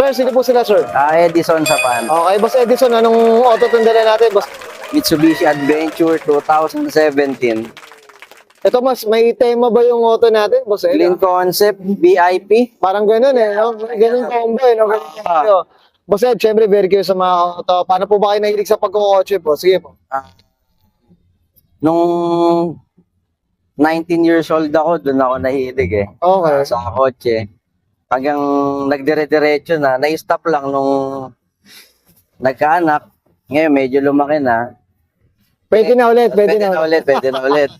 Sir, sino po sila, sir? Edison Sapan. Okay, Boss Edison, anong auto tundala natin, Boss? Mitsubishi Adventure 2017. Ito, mas may tema ba yung auto natin, Boss Clean Edison? concept, VIP. Parang ganun eh, no? Ganun combo eh, no? Ganun combo. Boss Ed, syempre, very curious sa mga auto. Paano po ba kayo nahilig sa pagkukotse po? Sige po. Nung 19 years old ako, doon ako nahilig eh. Okay. Sa kotse. Hanggang nagdire-diretso na, na-stop lang nung nagkaanak. Ngayon, medyo lumaki na. Pwede na ulit, pwede na ulit. Pwede na ulit.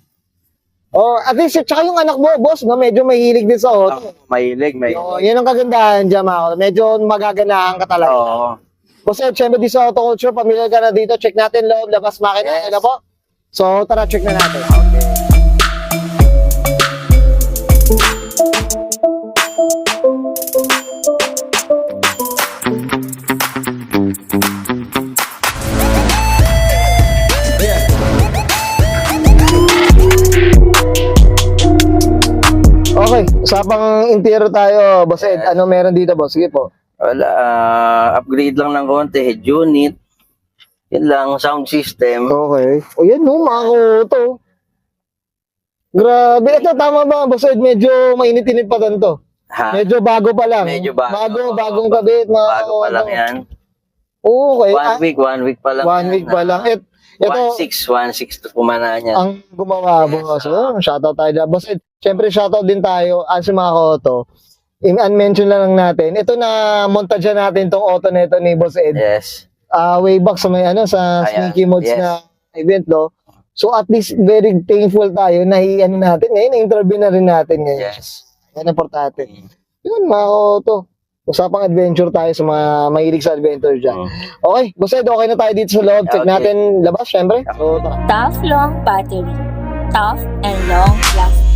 Oh, at least, tsaka yung anak mo, boss, no? Medyo mahilig din sa auto. Mahilig. Oh, yun ang kagandahan dyan, mga medyo magaganahan ka talaga. Oo. Boss Ed, syempre di sa auto culture, pamilya ka na dito. Check natin loob, labas makina. Ano po? So, tara, check na natin. Okay, usapang interior tayo, Boss Ed. Ano meron dito, boss? Sige po. Wala, upgrade lang ng konti, head unit. Yun lang, sound system. Okay. O yan, no, mga auto. Grabe. Ito, tama ba, Boss Ed? Medyo mainit-init pa to. Ha? Medyo bago pa lang. Medyo bago. Bagong kabit. Mga Bago pa lang yan. Okay. One week pa lang. 1 week pa lang. Ito, 1.6 to pumana niya. ang gumawa, boss. Oh, shoutout tayo dyan. Boss Ed, syempre shoutout din tayo as mga auto. I-mention lang natin. Ito na montage natin tong auto nito ni Boss Ed. Yes. Way back sa may sa Ayan, Sneaky Mods yes. na event, no? So at least very thankful tayo na natin ngayon, na-interview na rin natin ngayon. Yes. Yan importante. Yun, mga auto. Usapang adventure tayo sa mga mahilig sa adventure dyan. Okay, Boss Ed, okay na tayo dito sa loob. Check Okay. natin labas, syempre. So, tara. Tough long battery. Tough and long lasting.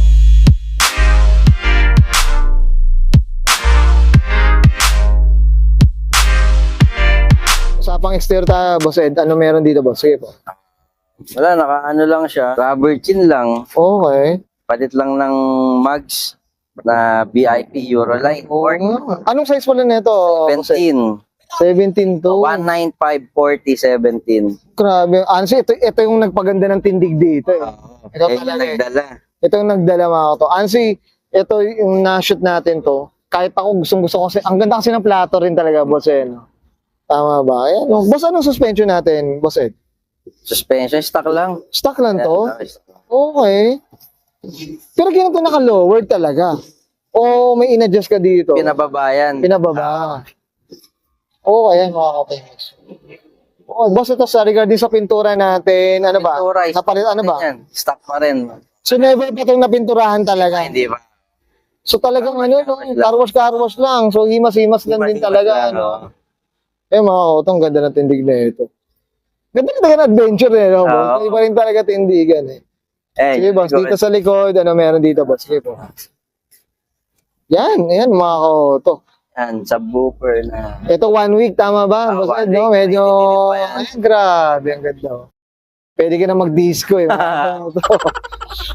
Usapang exterior tayo, Boss Ed. Ano meron dito, boss? Sige po. Wala, naka-ano lang siya. Rubber chin lang. Okay. Palit lang ng mugs na VIP Euroline. Anong size pala nito, Boss Ed? 17. 17 to. 195/40/17. Grabe. Ansi, ito yung nagpaganda ng tindig dito. Eh. Ito Eh, yung talaga. nagdala. Ito yung nagdala mga to. Ansi, ito yung na-shoot natin to. Kahit ako gusto ko kasi, ang ganda kasi ng plato rin talaga, boss eh. No? Tama ba? Ayan. No? Boss, anong suspension natin, boss Ed? Suspension, stock lang. Stock lang to? Okay. Pero ganito naka-lowered talaga. O may in-adjust ka dito? Pinababayan. Pinababa. Okay, yan mga kapatid. Oh, boss, ito sa regarding sa pintura natin, ano ba? Pintura, Napalit, ano ba? Yan, stock pa rin. So never pa itong napinturahan talaga. Hindi ba? So talagang ano, no, carwash lang. So himas-himas lang din talaga. Ano. Eh mga kautong, ganda ng tindig na ito. Ganda na talaga ng adventure eh, no, boss? Oo. Iba rin talaga tindigan eh. Sige boss, dito sa likod, ano meron dito boss? Sige po. Yan mga kauto. Yan, subwoofer na. Ito 1 week, tama ba? Boss 1 Ed, no? week, Medyo, mainit pa yan. ay, grabe, ang ganda. Oh. Pwede ka na mag-disco eh. mga kauto.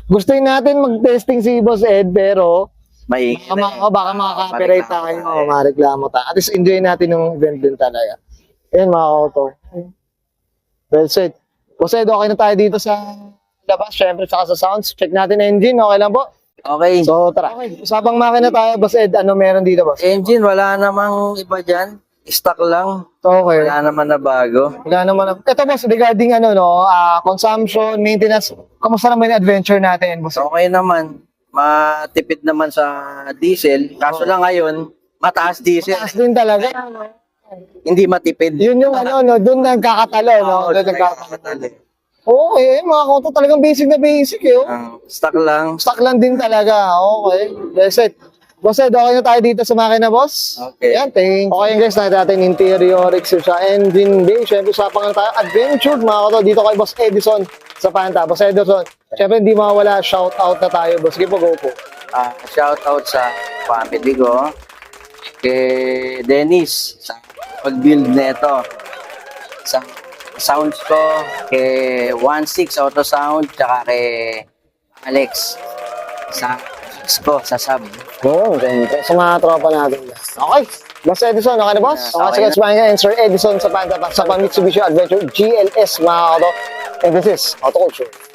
Gustuin natin mag-testing si Boss Ed, pero May baka makaka-copyright tayo, mareklamo tayo. At least enjoy natin yung event din talaga. Ayan mga auto. Well said. Boss Ed, okay na tayo dito sa labas, syempre, saka sa sounds. Check natin engine, okay lang po? Okay. So tara. Usapang makina tayo, Boss Ed, ano meron dito, boss? Engine, wala namang iba dyan. Stock lang. Okay. Wala naman na bago. Wala naman. Ito, boss, regarding consumption, maintenance, kamusta naman yung adventure natin, boss? Okay naman. Matipid naman sa diesel. Kaso lang ngayon, mataas diesel. Taas din talaga. Hindi matipid. Yun yung doon nagkakatalo, no? Doon nagkakatalo. Oo, mga kauto talagang basic na basic eh. Oh. Stock lang. Stock lang din talaga. Okay. Yes, it. Boss Ed, okay na tayo dito sa makina, boss? Okay. Yan, thanks. Okay guys, nakita natin interior, exterior, engine bay. Siyempre, usapan tayo. Adventure, mga kauto. Dito kay Boss Edison sa Panta. Boss Edison, siyempre, hindi mawala. Shout out na tayo, boss. Sige po, go po. Shout out sa family ko. Kay Dennis sa pag-build neto. Sa sounds ko, kay 16 Auto Sound, tsaka kay Alex sa Exco sa sub. Oo, ganito. Sa mga tropa natin. Okay. Boss Edison, okay na boss? Yeah, Okay, okay sige, samahin ka and Sir Edison sa Panta sa Mitsubishi Adventure GLS, mga auto. And this is Auto Culture.